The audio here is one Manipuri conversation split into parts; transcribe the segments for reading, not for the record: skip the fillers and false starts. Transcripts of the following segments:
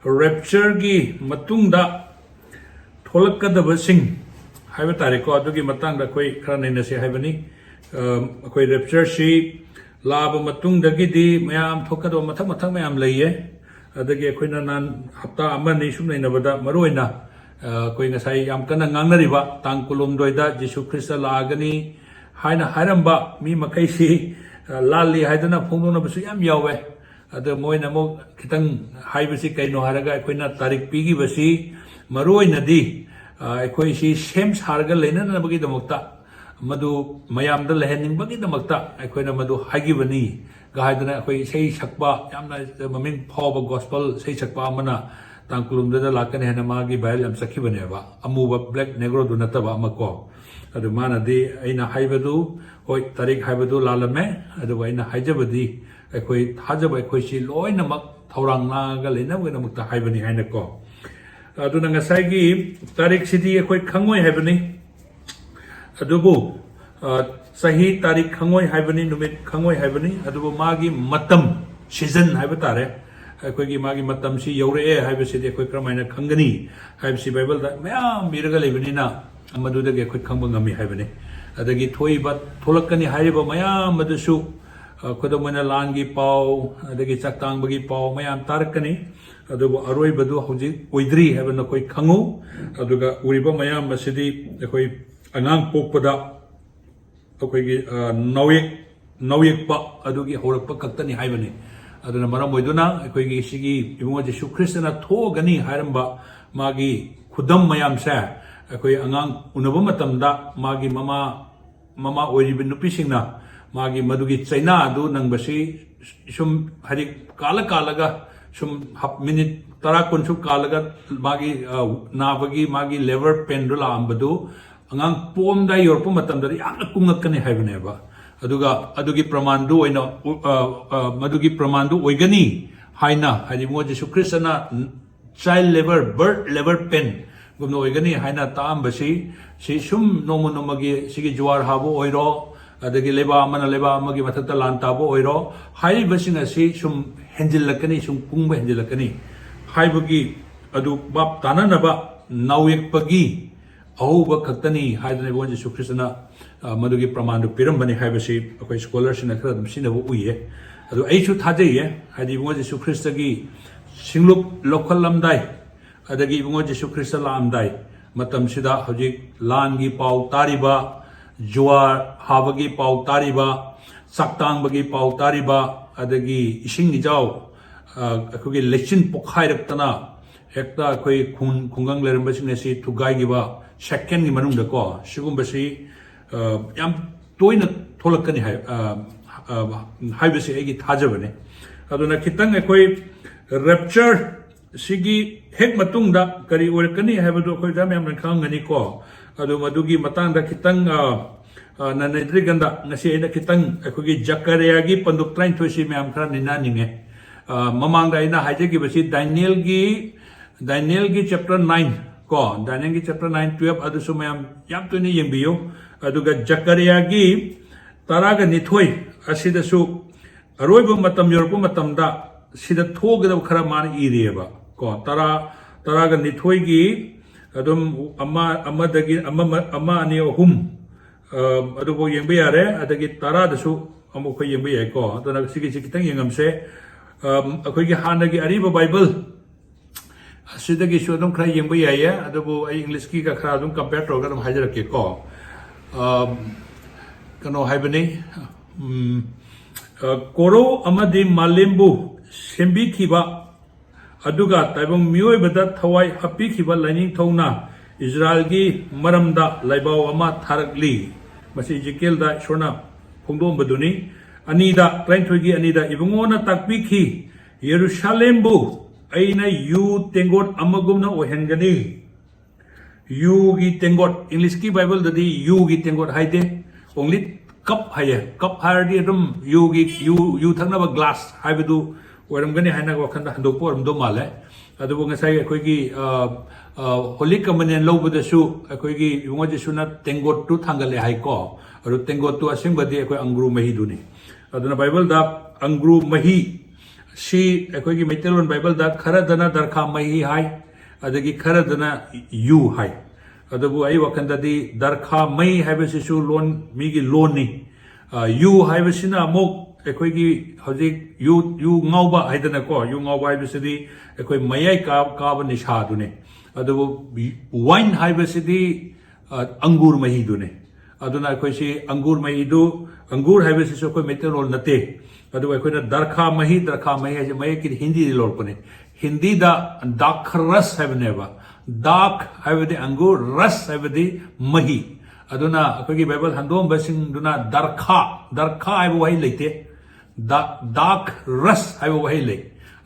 rapture gi matungda tholakadabasing haiba tareko adugi matangda koi khara naina se haibani koi rapture si laba matungdagi di mayam thokado mathak mathak mayam leiye adagi koina nan hapta amani sum nainabada maroina koi ngasai yam kana ngangnariba tang kulum doida Jesu Christ laagani haina haramba mi makai si lalli haidana phongdona basu yam yawe ada moina mo kitang haibasi kaino haraga koina tarik pigi basi maroina di koi si sem sarga leina na bagi damokta madu mayam da lehening bagi damakta koina madu hagi bani gaidana koi sei sakba yamna maming phoba gospel sei sakba amana tangkulum da lakane hena magi bail am sakhi bane ba amuba black negro du nataba amako adu mana di aina haibadu hoi tarik haibadu lalame adu aina haijabadi koi thajaba koi si loina mak thaurang na ga leina bagi damakta haibani haina ko adu na ngasai gi tarik sidi koi khangoi haibani adubu sahi tarik khangoi haibani numit khangoi haibani adubu magi matam season haibatare ꯑꯩꯈꯣꯏꯒꯤ ꯃꯥꯒꯤ ꯃꯇꯝꯁꯤ ꯌꯧꯔꯛꯑꯦ ꯍꯥꯏꯕꯁꯤꯗꯤ ꯑꯩꯈꯣꯏ ꯀꯔꯝꯍꯥꯏꯅ ꯈꯪꯒꯅꯤ ꯍꯥꯏꯕꯁꯤ ꯕꯥꯏꯕꯜꯗ ꯃꯌꯥꯝ ꯏꯔꯒ ꯂꯩꯕꯅꯤꯅ ꯃꯗꯨꯗꯒꯤ ꯑꯩꯈꯣꯏ ꯈꯪꯕ ꯉꯝꯃꯤ ꯍꯥꯏꯕꯅꯤ ꯑꯗꯒꯤ ꯊꯣꯛꯏꯕ ꯊꯣꯛꯂꯛꯀꯅꯤ ꯍꯥꯏꯔꯤꯕ ꯃꯌꯥꯝ ꯑꯗꯨꯁꯨ ꯈꯨꯗꯝ ꯑꯣꯏꯅ ꯂꯥꯟꯒꯤ ꯄꯥꯎ ꯑꯗꯒꯤ ꯆꯥꯛꯇꯥꯡꯕꯒꯤ ꯄꯥꯎ ꯃꯌꯥꯝ ꯇꯥꯔꯛꯀꯅꯤ ꯑꯗꯨꯕꯨ ꯑꯔꯣꯏꯕꯗꯨ ꯍꯧꯖꯤꯛ ꯑꯣꯏꯗ꯭ꯔꯤ ꯍꯥꯏꯕꯅ ꯑꯩꯈꯣꯏ ꯈꯪꯉꯨ ꯑꯗꯨꯒ ꯎꯔꯤꯕ ꯃꯌꯥꯝ ꯑꯁꯤꯗꯤ ꯑꯩꯈꯣꯏ ꯑꯉꯥꯡ ꯄꯣꯛꯄꯗ ꯑꯩꯈꯣꯏꯒꯤ ꯅꯧꯌꯦꯛꯄ ꯑꯗꯨꯒꯤ ꯍꯧꯔꯛꯄ ꯈꯛꯇꯅꯤ ꯍꯥꯏꯕꯅꯤ aduna maram oiduna aikoigi sigi ibungo Jesu Christna thogani hairamba magi khudam mayam sa akoi angang unaba matamda magi mama oiribi nupisingna magi madugi chaina adu nangbasi sum hari kalaga sum hap minute tara kunsu kalaga magi nabagi magi liver pendula ambadu angang pomda yorpu matamda yamna kungakani haibneba aduga adugi pramandu oina madugi pramandu oigani haina hadi mo Jesu Christna child labor birth labor pen gumno oigani haina taambasi si sum nomagi sigi juar habo oiro adagi leba amagi mathata lantabo oiro hai basinga si sum henjilakani sum kungba henjilakani haibagi adu bab tananaba nawyekpagi ahuba khaktani haidane bo Jesu Christna madugi pramandu pirambani haibasi akoi scholars na khara dum sinabu uye adu aichu thajaye hadi bo Jesu Christ gi singlup local lamdai adagi bo Jesu Christ lamdai matam sida hojik lan gi pau tariba juar habagi pau tariba saktang bagi pau tariba adagi ising ijau akogi lechin pokhairak-tana hekta akoi khungang lerambasing si thugai gi ba second gi manung da ko sigumbasi yam toina tholakani haibasi egi thajabane aduna kitang akoi rapture sigi hek matungda kari orakani haibadu akoi jam yam khangani ko adu madugi matangda kitang nanedriganda ngasi ina kitang akogi Zakaria gi panduk train thoisi myam khara nina ninge mamangda ina haijegi basi Daniel gi chapter 9 ko Daniel gi chapter 9 12 adu sumayam yam tuni yembiyo aduga Zakaria gi taraga nithoi asida su aroibu matam yorbu matamda sida thogada khara man irieba ko taraga nithoi gi adum amma ani ahum adubo yengbe yare adagi tara dasu amu khoi yengbe yai ko aduna sigi kitang yengamse akoi gi hanagi ariba bible asidagi su adum khara yengbe yai adubo English ki ka khara adum compare to ga dum hajarake ko kano haibani koro amadi malembu sembi khiba aduga taibong mioi bada thawai happy khiba lining thona Israel gi maramda laibaw ama tharakli masi Ezekiel da shona phongdom baduni anida client thogi anida ibungona takpi khi Jerusalem bu aina yu tengot amagumna ohengani yu gi tengot English ki Bible dadi yu gi tengot haide only cup haye cup hardi dum yu thakna ba glass haibadu oramgani haina ko khanda handokpo oramdo male adubu ngasai akoigi holy communion lobadasu akoigi ibungo Jesuna tengot tu thangale hai ko aru tengot tu asingbadi akoi angru mahi duni aduna Bible da angru mahi सी अखोगी मैतेलोन बाइबल दा खरदना दरखा मही हाय अदगी खरदना यू हाय अदबु आई वखंददी दरखा मई हाइबसिसु लोन मीगी लोन नि यू हाइबसिना अमुक अखोगी हजिक यू ngauba हाइदना को यू ngauba हाइबसिदी अखोई मयाई काब निशादुने अदबु वाइन हाइबसिदी अंगूर मही दुने अदुना अखोइसी अंगूर मही दु अंगूर हाइबसिसु अखोई मैतेलोन नते अदुबु अखोइना दरखा मही हाइजे मय की हिंदी लोरपने हिंदी दा दाखरस हाइबनेबा दाख हाइबदि अंगूर रस हाइबदि मही अदुना अखोगी बाइबल हंदोम बसिंग दुना दरखा हाइबो वही लेते दाख रस हाइबो वही ले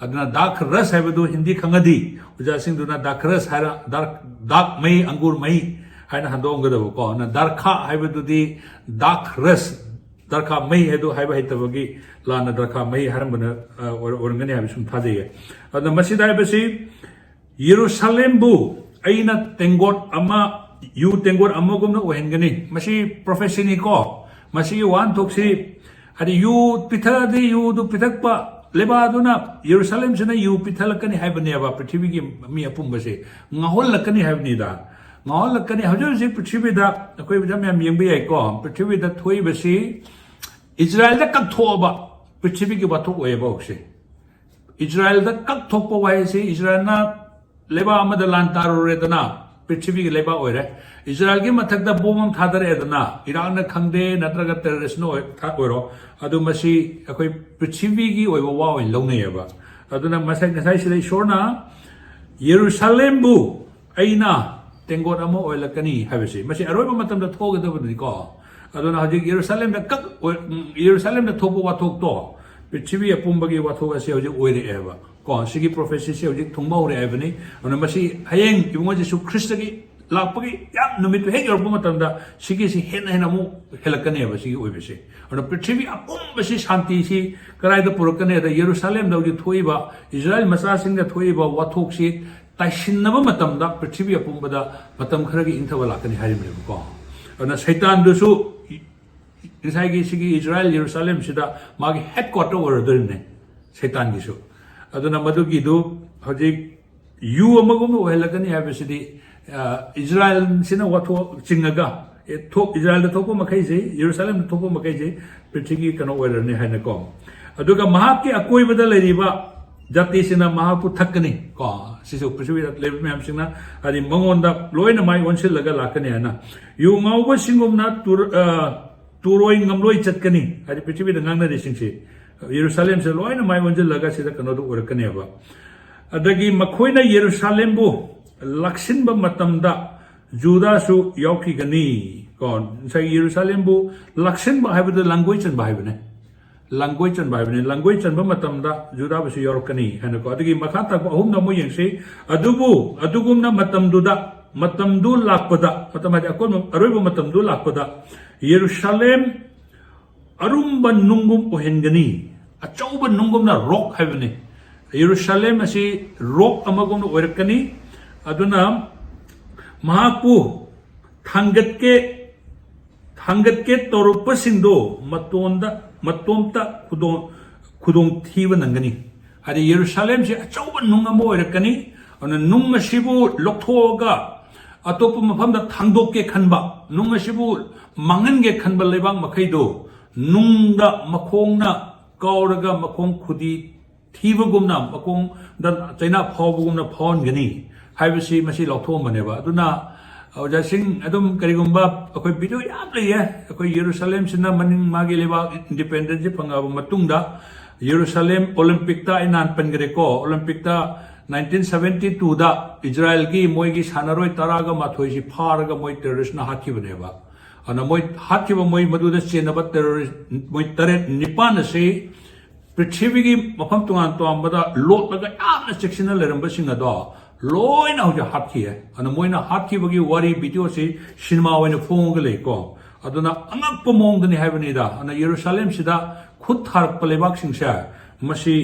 अदुना दाख रस हाइबदु हिंदी खंगदी उजासिंग दुना दाख रस हाइरा दाख मही अंगूर मही हाइना हंदोम गदबो को ना दरखा हाइबदुदी दाख रस दरखा मही हेदो हाइबा हेतबगी लाना दरखा मही हरमबना ओरंगने हाइबे सुम थादेय अदुना मसिदा हाइबसि येरुशलेमबु अइना तेंगोट अमा यू तेंगोट अमगुमना ओहेनगनी मसि प्रोफेसनी को मसि वान थोक्सि हदि यू पिथादि यू दु पिथकपा लेबादुना येरुशलेम सना यू पिथलकनी हाइबनेबा पृथ्वी की मी अपुंबसे ngaholakani हाइबनीदा ngaholakani हजोजि पृथ्वीदा अखोय बजम याम यंबे याइको पृथ्वीदा थोइबसि इजराइल दा कथोबा पृथ्वी की बाथोक ओएबा ओक्से इजराइल दा कथोपा वाइसे इजराइल ना लेबा अमद लान तारोरेदना पृथ्वी की लेबा ओइरे इजराइल की मथकदा बोमम थादरेदना इरान ना खंगदे नत्रगा टेररिस्ट नो था ओरो अदु मसी अखोय पृथ्वी की ओइबा वा ओइ लौनेयबा अदुना मसाइ नसाइ सिले शोरना येरुशलेमबु अइना तेंगोट अमो ओइलकनी हाबेसि मसी अरोइबा मतमदा थोगदबनि को अदुना हजिक येरुशलेम दा थोपो वाथोक तो पृथ्वी अपुंबगी वाथोक असे हजिक ओइरेएबा को सिगी प्रोफेसी से हजिक थुंबा होरे एबनी अनु मसी हयेंग इबुंगो जेसु ख्रिस्ट की लापगी याम नुमित हेग योरबो मतमदा सिगी सि हेन हेन अमु हेलकनेबा सिगी ओइबेसे अनु पृथ्वी अपुंबसी शांति सि कराइदा पुरकने दा येरुशलेम दा हजिक थोइबा इजराइल मसा सिंग दा थोइबा वाथोक सि ताइसिनबा मतमदा पृथ्वी अपुंबदा मतम खरगी इंथबा लाकनी हारिमने को अनु शैतान दुसु इसाइगी सिगी इजराइल येरुशलेम सिदा मागी हेडक्वार्टर ओरदरने शैतान गिसु अदुना मदुगिदु हजिक यू अमगुम ओहेलकनी हाबसिदी इजराइल सिना वाथो चिंगगा इजराइल दा थोको मखैजे येरुशलेम दा थोको मखैजे पृथ्वी कनो ओरने हाइना को अदुगा महाके अकोइबदा लेरिबा जाति सिना महापु थकनी को सिसु पृथ्वी दा लेब मैम सिना हदि मंगोंदा लोइना माइ ओनसिल लगा लाकने हना यू ngauba singumna तुरोई ngमलोई चटकनी हदि पृथ्वी दा ngangna रिसिंगसे येरुशलेम से लोइना माइ ओनजिल लगा सिदा कनो दु ओरकनेबा अदगी मखोइना येरुशलेमबु लक्षिनबा मतमदा जुदासु याउखिगनी कोन सै येरुशलेमबु लक्षिनबा हाइबदा लंगोइचन बाइबने लंगोइचन मतमदा जुदाबसु याउरकनी हन को अदगी मखाता को अहुम नमो यंगसे अदुगुमना मतमदु लापदा मतमदि अकोन अरोइबा मतमदु लापदा येरुशलेम अरुम्बा नुंगुम ओहेनगनी अचौबा नुंगुमना रॉक हाइबने येरुशलेम असि रॉक अमगुमना ओरकनी अदुना महापु थांगतके तोरुपसिंदो मतोमता खुदों थीबा नंगनी हदि येरुशलेम से अचौबा नुंग अमा ओरकनी अनु नुंग असिबु लोक्थोगा अतोप मफमदा थांगदोके खनबा नुंग असिबु मांगनगे खनबा लेबांग मखैदो नुंगदा मखोंगना काउरगा मखोंग खुदी थीबगुमना मखोंग दा चैना फावबगुमना फावनगनी हाइबसि मसि लोक्थोमनेबा अदुना औजासिंग अदुम करिगुम्बा अखोय वीडियो याम लैये अखोय येरुशलेम सिना मनिंग मागे लेबा इंडिपेंडेंस जे फंगाबा मतुंगदा येरुशलेम ओलंपिक ता इनान पनगरे को ओलंपिक ता 1972 दा इजराइल की मोइगी सानरोय तरागा माथोइसि फारगा मोइ टेररिस्ट ना हाखिबनेबा अना मोइ हाखिबा मोइ मदुदा चेनबा टेररिस्ट मोइ तरे निपान से पृथ्वी की मफम तुंगान तोंबदा लोटलगा यामना सेक्शनल लेरंबसिंग अदो लोइना होजा हाखि है अना मोइना हाखिबगी वारी वीडियो से सिनेमा ओइना फोंगले को अदुना अंगप मोंगदनि हाइबनिदा अना येरुशलेम सिदा खुद थारक लेबाक सिंगसा मसी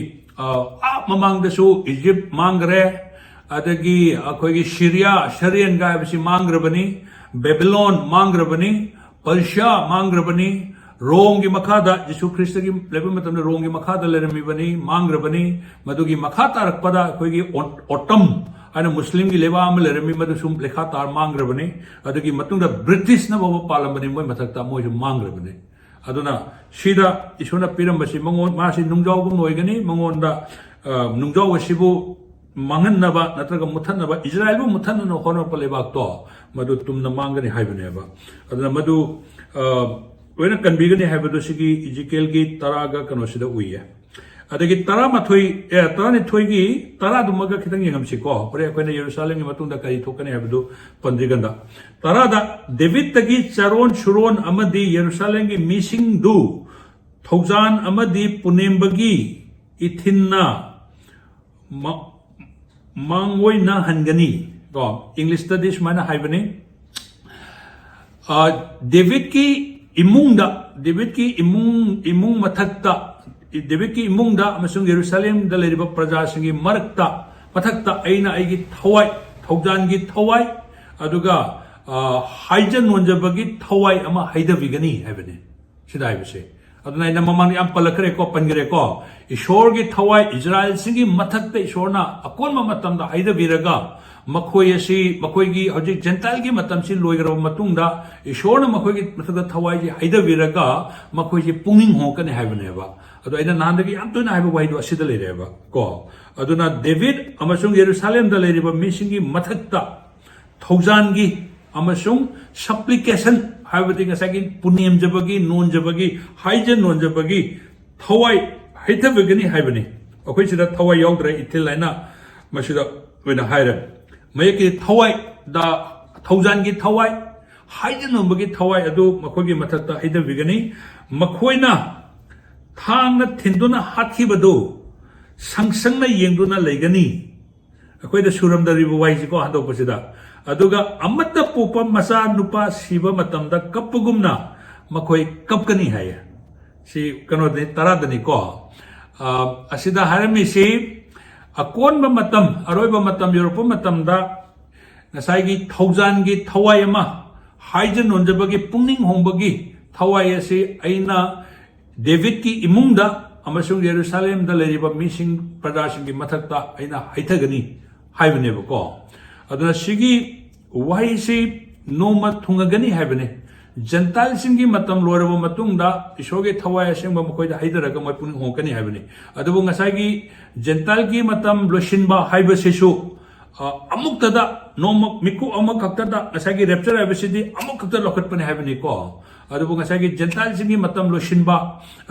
ममांगदसु इजिप्ट मांगरे अदगी अखोगी शरियन गायबसि मांग्रबनी बेबीलोन मांग्रबनी पर्शिया मांग्रबनी रोंगी मखादा जिसु ख्रिस्त की लेबम मतम रोंगी मखादा लेरमीबनी मांग्रबनी मदुगी मखा तारकपदा अखोगी ओटम अने मुस्लिम की लेबा अम लेरमी मदु सुम लेखा तार मांग्रबनी अदुगी मतुंगदा ब्रिटिश न बब पालमबनी मोय मथक्ता मोय मांग्रबनी अदुना सिदा इसोना पिरमबसी मंगोन मासी नुंगजावगुम नोयगनी मंगोनदा नुंगजावसिबु मांगन्नबा नत्रगा मुथन्नबा इजराइलबु मुथन्ननो होनोप लेबाक्तो मदु तुमना मांगनी हाइबनेबा अदुना मदु वेना कन्बीगनी हाइबदु सिगी इजिकेल की तरागा कनोसिदा उइया अदगी तरा मथोई तरानि थोइगी तरा दुमगा खितंग यंगमसिको परे अखोइना यरूशलेम की मतुंदा करी थोकने हाइबदु पंद्रिगंदा तरादा डेविड तगी चरोन शुरोन अमदी यरूशलेम की मिसिंग दु थौजान अमदी पुनेमबगी इथिन्ना मांगोई ना हनगनी तो इंग्लिश तदिश माना हाइबनी डेविड की इमुंग मथक्ता डेविड की इमुंगदा अमसुंग यरूशलेम दा लेरिबा प्रजासिंगी मरक्ता मथक्ता अइना आइगी थवाई थौजानगी थवाई अदुगा हाइजन नोंजबगी थवाई अमा हाइदबिगनी हाइबने सिदा हाइबसे अदुना इना ममांग याम पलखरे को पनगरे को ईश्वर की थवाई इजराइल सिंगी मथक्ता ईश्वरना अकोन मतमदा हाइदबिरगा मखोयसी मखोयगी हजिक जेंटाइल की मतमसी लोइगरब मतुंगदा ईश्वरना मखोयगी मथक्ता थवाई हाइदबिरगा मखोयसी पुंगिंग होकने हाइबनेबा अदो आइना नांदगी याम तोना हाइबा वाइदो असिदा लेरेबा को अदुना डेविड अमसुंग यरूशलेम दा लेरिबा मिसिंगी मथक्ता थौजानगी अमसुंग सप्लिकेशन हाइबति ngसागी पुनियम जबगी नोन जबगी हाइजन नोन जबगी थवाई हाइथबगनी हाइबनी अखोइ सिदा थवाई यावद्रे इथिल लाइना मसिदा वेना हाइरे मयकी थवाई दा थौजानगी थवाई हाइजन नोनबगी थवाई अदु मखोगी मथक्ता हाइथबगनी मखोइना थांगना थिंदुना हाथिबदो संसंगना येंगदुना लेगनी अखोइदा सुरमदरिबो वाइजिको हादोपसिदा अदुगा अमत्ता पोपा मसा नुपा सिबा मतमदा कपगुमना मखोइ कपकनी हाय सी कनोदे तरादनी को असिदा हारमिसी अकोनबा मतम अरोइबा मतम यूरोप मतमदा नसाइगी थौजानगी थवाई अमा हाइजन नोंजबगी पुंनिंग होंबगी थवाई असी अइना डेविड की इमुंगदा अमसुंग यरूशलेम दा लेरिबा मिसिंग प्रजासिंगी मथक्ता अइना हाइथगनी हाइबनेबको अदुना सिगी वाइसी नोमा थुंगगनी हाइबने जनताल सिंगी मतम लोरबा मतुंगदा ईश्वरगे थवाई असेंबा मखोइदा हाइदरगा मै पुनिंग होकनी हाइबने अदुबु ngसागी जनताल की मतम लोसिनबा हाइबसेसु अमुक्तदा नोमा मिकु अमकक्तदा ngसागी रेप्चर हाइबसिदी अमुक्तदा लखटपने हाइबने को अदुबु ngसागी जनताल सिंगी मतम लोसिनबा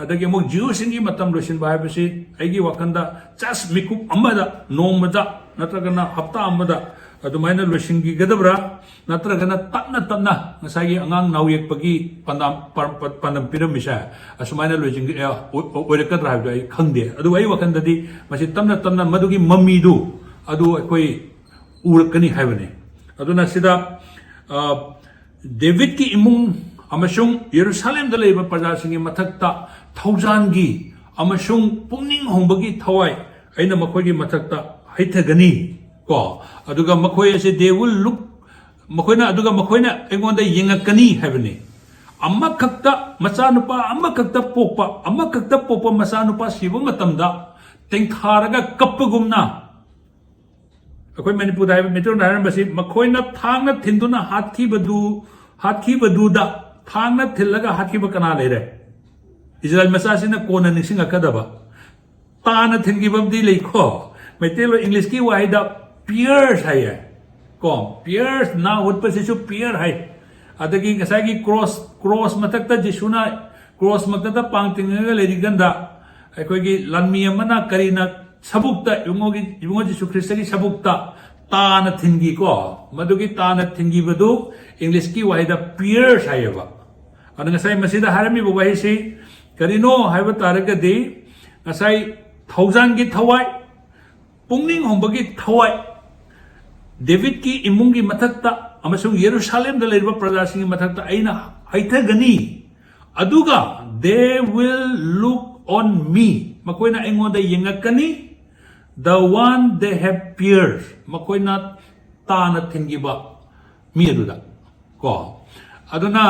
अदगी अमुक जिउ सिंगी मतम लोसिनबा हाइबसि आइगी वखंदा चास मिकु अमदा नोमदा नत्रगना हप्ता अमदा अदुमाइना लोसिंगी गदबरा नत्रगना तन्ना तन्ना ngसागी अंगांग नाउयेकपगी पंदम पिरमिसा असुमाइना लोजिंग ओइरकद्रा हाइबदो आई खंगदे अदु आई वखंददी मसि तन्ना तन्ना मदुगी मम्मीदु अदु अखोइ उरकनी हाइबने अदुना सिदा डेविड की इमुंग अमसुंग यरूशलेम दा लेबा प्रजासिंगी मथक्ता थौजानगी अमसुंग पुंनिंग होंबगी थवाई अइना मखोइगी मथक्ता हाइथगनी को अदुगा मखोइ असे दे विल लुक मखोइना अदुगा मखोइना एंगोंदा येंगकनी हाइबने अम्मा खक्ता मचानुपा अम्मा खक्ता पोपा मचानुपा सिबो मतमदा तेंथारगा कप्पगुमना अखोइ मणिपुर हाइब मेट्रो नारंबसी मखोइना थांगना थिंदुना हाथखीबदुदा थांगना थिल्लगा हाथखीब कना लेरे इजराइल मचासिना कोना निसिंगकदबा ताना थिंगिबमदी लेखो मेटेलो इंग्लिश की वाइदा पियर्स है को पियर्स ना उत्पसिसु पियर है अदगी ngसागी क्रॉस मथक्ता जिसुना क्रॉस मथक्ता पांगतिंगगा लेरिगंदा अखोगी लन्मी अमना करीना सबुक्ता इबुंगो जिसु ख्रिस्टगी सबुक्ता ताना थिंगी को मदुगी ताना थिंगी बदु इंग्लिश की वाइदा पियर्स हायबा अद ngसाई मसिदा हारमी बवाहिसी करीनो हायब तारगदी ngसाई थौजानगी थवाई पुंगनिंग होंबगी थवाई डेविड की इमुंगी मथक्ता अमसुंग यरूशलेम दा लेरिबा प्रजासिंगी मथक्ता अइना हाइथगनी अदुगा they will look on me मकोइना एंगोंदा येंगकनी the one they have pierced मकोइना ताना थिंगिबा मी अदुदा को अदुना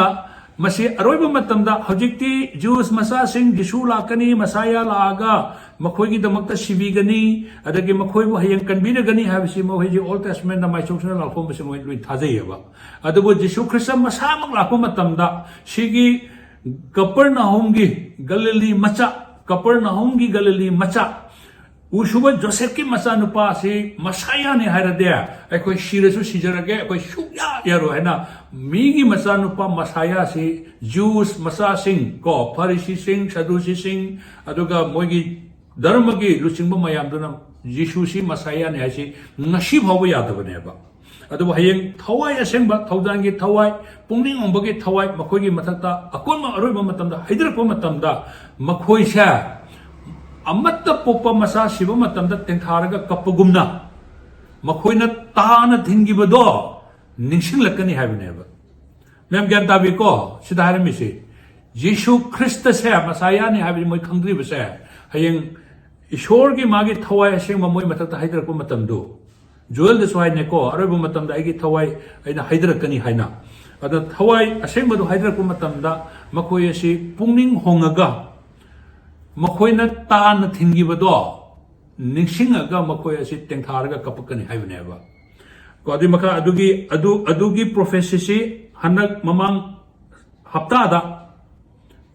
मसी अरोइब मतमदा हजिक्ति जूस मसा सिंह जिसु लाकनी मसाया लागा मखोई की दमकता सिबिगनी अदगी मखोई बु हयंग कन्बीनगनी हाबिसि मोहि ओल्ड टेस्टमेंट द माइसोक्सना लाफो मसे मोहि लुइ थाजैयबा अदबो जिसु ख्रिस्ट मसामक लाफो मतमदा सिगी कपरनाहुम की गलीली मचा कपरनाहुम की गलीली मचा उशुब जोसेफ की मचा नुपा से मसाया ने हारदे अखोई सिरसु सिजरगे अखोई सुया यारो है ना मी की मचा नुपा मसाया से जूस मसा सिंह को फरीसी सिंह सदुसी सिंह अदुगा मोगी धर्म की लुचिंग मयाम दुना यीशु सी मसाया ने हासी नशी भाव यादबनेबा अदुबो हयेंग थवाई असेंबा थौदांगी थवाई पुंगनिंग ओंबगी थवाई मखोगी मथक्ता अकोन अरोइबा मतमदा हैदरपो मतमदा मखोइसा अमत्ता पोपा मसा शिव मतमदा तेंथारगा कपगुमना मखोइना ताना थिंगिबदो निंसिंगलकनी हाबनेबा मैम ज्ञान ताबिको सिदा हारमिसे यीशु ख्रिस्त से मसाया ने हाबि मोय खंग्रिबसे हयेंग ईश्वर की मागी थवाई असेंबा मोय मथक्ता हैदरपो मतमदो जोएल दसवाई ने को अरोइबा मतमदा आइगी थवाई आइना हैदरकनी हाइना अदा थवाई असेंबदो हैदरपो मतमदा मखोय असि पुंगनिंग होंगगा मखोइना तान थिंगिबदो निंसिंगगा मखोय असि तेंथारगा कपकनी हाइबनेबा को अदि मखा अदुगी प्रोफेसी हनक ममांग हप्तादा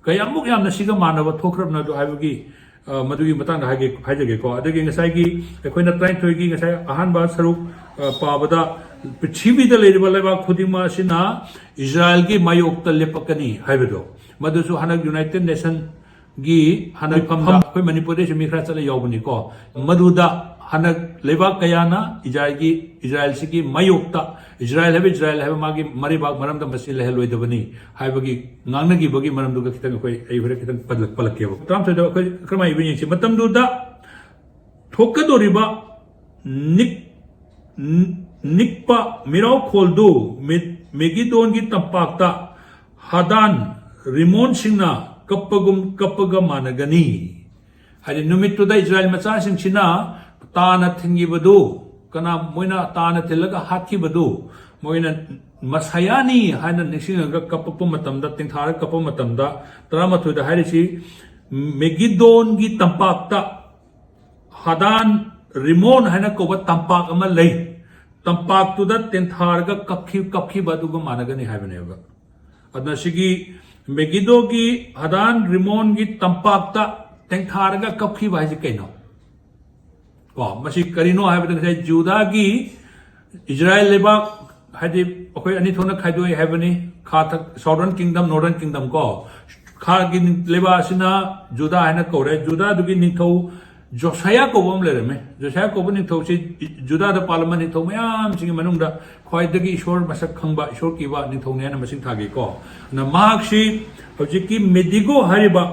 कयामुक यामना सिगा मानव थोख्रबना दो हाइबगी मधुगी मतंग हागे हाइजगे को अदगी ngसाइगी एखोइना ट्राइथोइगी ngसाइ अहानबा सरुक पाबदा पृथ्वीदा लेरिबा लेबा खुदिमा सिना इस्राएल की मायोक्ता लेपकनी हाइबदो मधुसु हनक यूनाइटेड नेशन गी हनक फमदा कोइ मणिपुर से मिखरा चले यावबनी को मधुदा हनक लेबा कयाना इस्राएल सिगी मायोक्ता इस्राएल है मागी मरिबाग मरम द मसी लहलोइदबनी हाइबगी ngangnagi bagi maram duga kitang koi ai hore kitang palak ke ba tram thoda koi krama ibin yesi matam du da thokadoriba nikpa mirau kholdu megidon gi tampakta hadan rimon singna kappaga managani hadi numittu da israel macha sing china ताना थिंगी बदो कना मोइना ताना तिलगा हाथी बदो मोइना मसायानी हाइना निसिंगा कपप मतमदा तिंथार कप मतमदा तरामथुदा हारिसी मेगिदोन की तंपाकता हदान रिमोन हाइना कोब तंपाक अमा लई तंपाकतुदा तिंथारगा कपखी बदुगा मानगनी हाइबनेबा अदना सिगी मेगिदो की हदान रिमोन की तंपाकता तिंथारगा कपखी बाइजे कैनो मसी करीनो है जूदा की इजराइल लेबा है अखोई अनी थोना खाइदोय हैबनी खा साउदर्न किंगडम नॉर्दर्न किंगडम को खा की लेबा सिना जूदा है कौरे जूदा दुगी निथौ जोसाया को बम लेरमे जोसाया को निथौ से जूदा द पार्लियामेंट निथौ मयाम सिंग मनुंगदा ख्वाइदगी ईश्वर मसक खंबा ईश्वर कीबा निथौ नेना मसिंग थागे को न मार्क्सी हजिकी मेडिगो हारिबा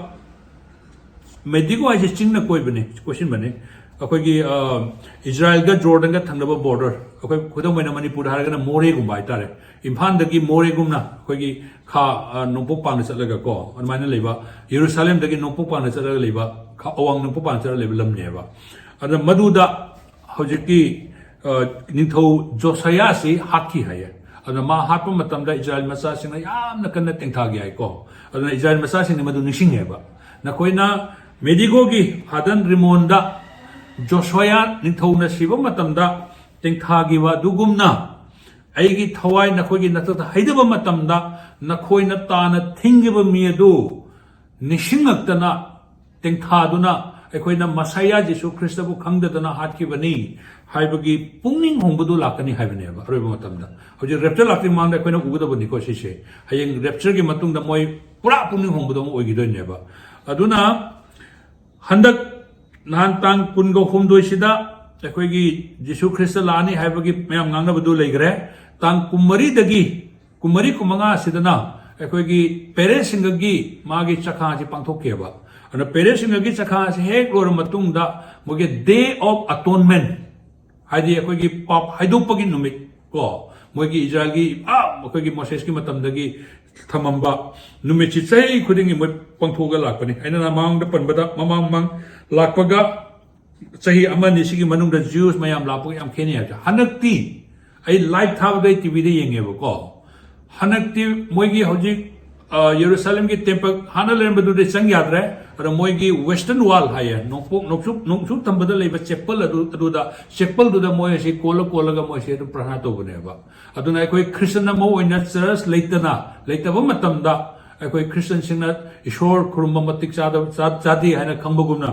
मेडिगो आइजे चिंगना कोई बने क्वेश्चन बने अखोगी इस्राएल का जॉर्डन का थंगब बॉर्डर अखोई खुदम मैना मणिपुर हारगना मोरेगुम हाइतारे इम्फाल दगी मोरेगुमना अखोगी खा नोंपोक पांग चलगा को अनमाइना लेबा यरूशलेम दगी नोंपोक पांग चलगा लेबा खा अवांग नोंपोक पांग चलगा लेबा लमनेबा अद मदुदा हजिकी निथौ जोसाया से हाथी हाय अद मा हाप मतमदा इस्राएल मसा सिंग यामना कन्ना तेंथागे आइ को अद इस्राएल मसा सिंग मदु निसिंगेबा नकोइना मेडिगो की हादन रिमोंदा जोशोया निथौना शिव मतमदा तेंथागिवा दुगुमना आइगी थवाई नखोगी नतता हैदबा मतमदा नखोइना ताना थिंगिबा मियदु निशिंगक्तना तेंथादुना अखोइना मसाया जिसु ख्रिस्तबु खंगदना हाटकिबनी हाइबगी पुंगनिंग होंबदु लाकनी हाइबनेबा अरोइबा मतमदा हजि रेप्चर लाकनि मांगदा अखोइना उगदबनि को सिसे हयेंग रेप्चर की मतुंगदा मोय पुरा पुंगनिंग होंबदु ओइगिदोइनेबा अदुना हंदक नान तांग पुनगो हुमदोइसिदा अखोइगी जिसु ख्रिस्त लानी हाइबगी मैम ngangnabadu लेग्रे तांग कुमरी कुमंगा सिदना अखोइगी पेरेंट्स सिंगगी मागी चखा जी पांथोकेबा अन पेरेंट्स सिंगगी चखा से हेक लोर मतुंगदा मोगे डे ऑफ अटोनमेंट हाइदी अखोइगी पाप हाइदोपगी नुमित को मोगी इजराइल की अखोइगी मोसेस की मतमदगी थमंबा नुमित चै खुदिंगी मोय पांथोगा लाकपनी आइना मांगदा पनबदा ममांग लापगा सही अमनी सिगी मनुंग द ज्यूस मयाम लापगा याम खेनी है हनक्ति आई लाइव थाबदे टीवी दे येंगेबको हनक्ति मोइगी हौजिक Jerusalem की टेम्पल हाना लेरबदुदे चंग याद्रे अर मोइगी वेस्टर्न वॉल हाय नोंसुक थंबदा लेबा चेपल अदुदा चेपल दुदा मोय सि कोलगा मोय सि प्रार्थना तोबनेबा अदुना अखोय क्रिश्चियन मो ओइना चर्च लेतबा मतमदा अखोय क्रिश्चियन सिंगना ईश्वर खुरुम मतिक चादी हाना खंबगुमना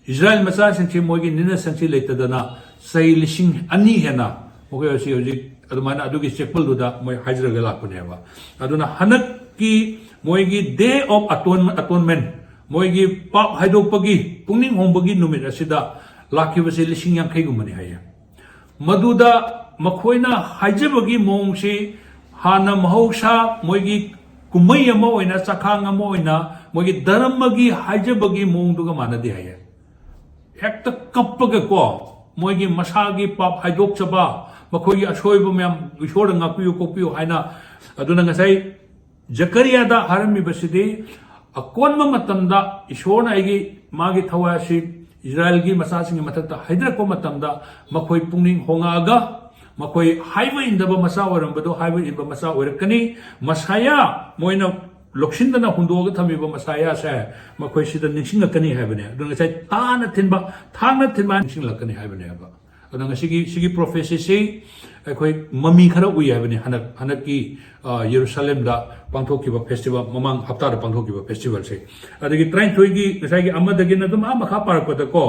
इजराइल मचा सिंगसि मोइगी निना संसि लेतदना सै लिसिंग अनि हेना मोगे असि होजि अदुमाना अदुगी चेपल दुदा मोय हाजरगा लापनेबा अदुना हनक की मोइगी डे ऑफ अटोनमेंट मोइगी पाप हाइदोपगी पुनिंग होंबगी नुमित असिदा लाखिबसे लिसिंग यांखैगुमनि हाय मदुदा मखोइना हाइजबगी मोंगसि हाना महौसा मोइगी कुमई अमा ओइना चखांग अमा ओइना मोइगी धर्मगी हाइजबगी मोंगदुगा मानदि हाय हेक्ता कप्पगा को मोइगी मसागी पाप हाइदोकचबा मखोइगी असोइब मयाम ईश्वर ngakpiyu kokpiyu haina aduna ngasai जकरियादा हारमी बसिदे अकोनमा मतमदा ईश्वरना आइगी मागी थवासी इजराइल की मसासिंग मथकता हाइदरको मतमदा मखोइ पुंगनिंग होंगागा मखोइ हाइबा इंदबा मसा ओरंबदो हाइबा इंबा मसा ओरकनी मसाया मोइना लोक्सिंदना हुंदोगा थमीबा मसाया से मखोइ सिदा निंसिंगकनी हाइबने दुंगा साइ थाना थिनबा निंसिंगलकनी हाइबने हबा अदंगा सिगी प्रोफेसी से अखोइ ममी खरा उइ हाइबने हनक की येरुशलेम दा पांथोकिबा फेस्टिवल ममांग हप्ता दा पांथोकिबा फेस्टिवल से अदगी ट्राइन थोइगी नसाइगी अमदगी न दुम मखा पारकपदा को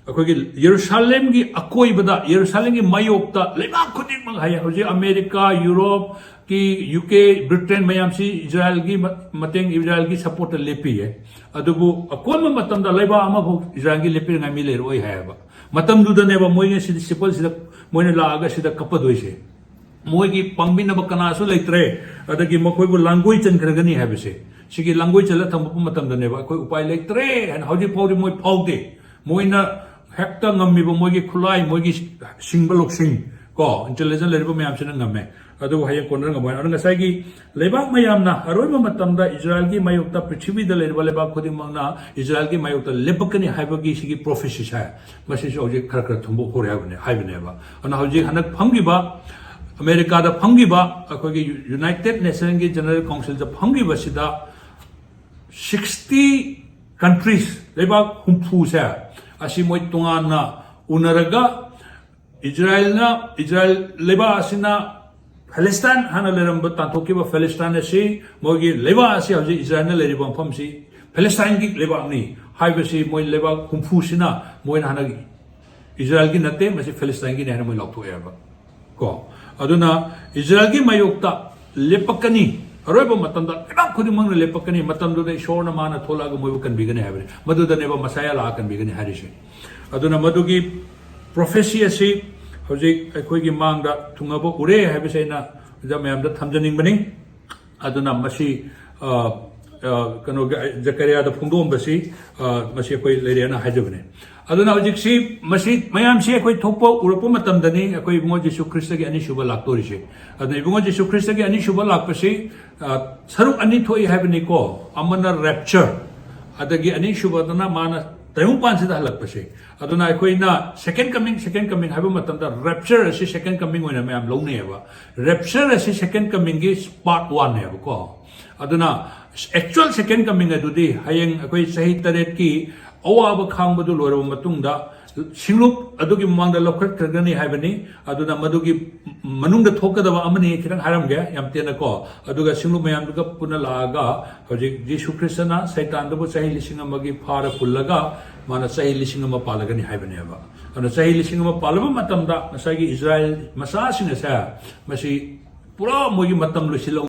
अखोइगी येरुशलेम की अकोइबदा येरुशलेम की मायोक्ता लेबा खुदिक मंग हाय होजे अमेरिका यूरोप की यूके ब्रिटेन मयामसी इजराइल की मतेंग इजराइल की सपोर्ट लेपी है अदुबु अकोन मतमदा लेबा अमबो इजराइल की लेपी ngai mi leroi hayaba matam dudaneba moine sidi sipol sida moine laaga sida kapadoise मोगी पंगबिनब कनासु लेत्रे अदगी मखोइबु लांगुइ चनखरगनी हाबसे सिगी लांगुइ चला थंबपु मतमदनेबा कोइ उपाय लेत्रे एन हौजि फौदि मोइ फौदे मोइना हेक्ता ngamiबो मोगी खुलाई मोगी सिंगबलोक्सिंग को इंटेलिजेंस लेरबो मयामसिना ngame अदु हाय कोनर ngमय अन ngसाइगी लेबा मयामना अरोइबा मतमदा इजराइल की मायुक्ता पृथ्वी द लेरबा लेबा खुदिमंगना इजराइल की मायुक्ता लेपकनी हाइबगी सिगी प्रोफेसी छा मसिस हौजि खरखर थंबो होरे हाइबनेबा अन हौजि हनक फंगिबा अमेरिका दा फंगिबा अखोगी यूनाइटेड नेशन की जनरल काउंसिल दा फंगिबा सिदा 60 कंट्रीज लेबा हुंफु से असि मोइ तोंगाना उनरगा इजराइल लेबा असिना पैलेस्टाइन हाना लेरंब तांथोकिबा पैलेस्टाइन असि मोगी लेबा असि हजि इजराइल लेरिबा फमसि पैलेस्टाइन की लेबा नि हाइबसि मोइ लेबा हुंफु सिना मोइ हाना इजराइल की नते मसि पैलेस्टाइन की नेना मोइ लौथोयाबा को अदुना इजराइल की मायोक्ता लेपकनी अरोइबा मतमदा लेबा खुदिमंगना लेपकनी मतमदुदा ईश्वरना माना थोलागा मोइबु कनबिगने हाबने मदुदनेबा मसाया ला कनबिगने हारिसे अदुना मदुगी प्रोफेसी असि हौजिक अखोइगी मांगदा थुंगाबो उरे हाबिसेना जमयामदा थमजनिंगबनी अदुना मसि कनो जकरियादा फुंदोंबसि मसि अखोइ लेरेना हाजबने अदुना हौजिकसि मसि मयामसि अखोइ थोपो उरपो मतमदनी अखोइ इबुंगो जीसु ख्रिस्टगी अनिसुबा लाक्तोरिसे अदुना इबुंगो जीसु ख्रिस्टगी अनिसुबा लाक्पसि सरुक अनि थोइ हाबनि को अमना रैप्चर अदगी अनिसुबदना माना तयुंपानसिदा हलक्पसि अदुना अखोइना सेकेंड कमिंग हाबो मतमदा रैप्चर असि सेकेंड कमिंग ओइना मयाम लौनेबा रैप्चर असि सेकेंड कमिंग की पार्ट 1 नेबा को अदुना एक्चुअल सेकेंड कमिंग अदुदी हयेंग अखोइ सही तरेत की अवाब खांबदु लोरब मतुंगदा सिंगलुप अदुगी ममांगदा लौखटखरगनी हाबनि अदुना मदुगी मनुंगदा थोकदबा अमनि खिरंग हारमगे यामतेना को अदुगा सिंगलुप मयामदुगा पुना लागा हजि जीसु ख्रिस्टना सैतानदबु सही लिसिंग अमगी फारा पुल्लगा माना सही लिसिंग अमा पालगनी हाबनेबा अदुना सही लिसिंग अमा पालबा मतमदा मसागी इजराइल मसासिंग सा मसी पुरा मोगी मतम लुसिलो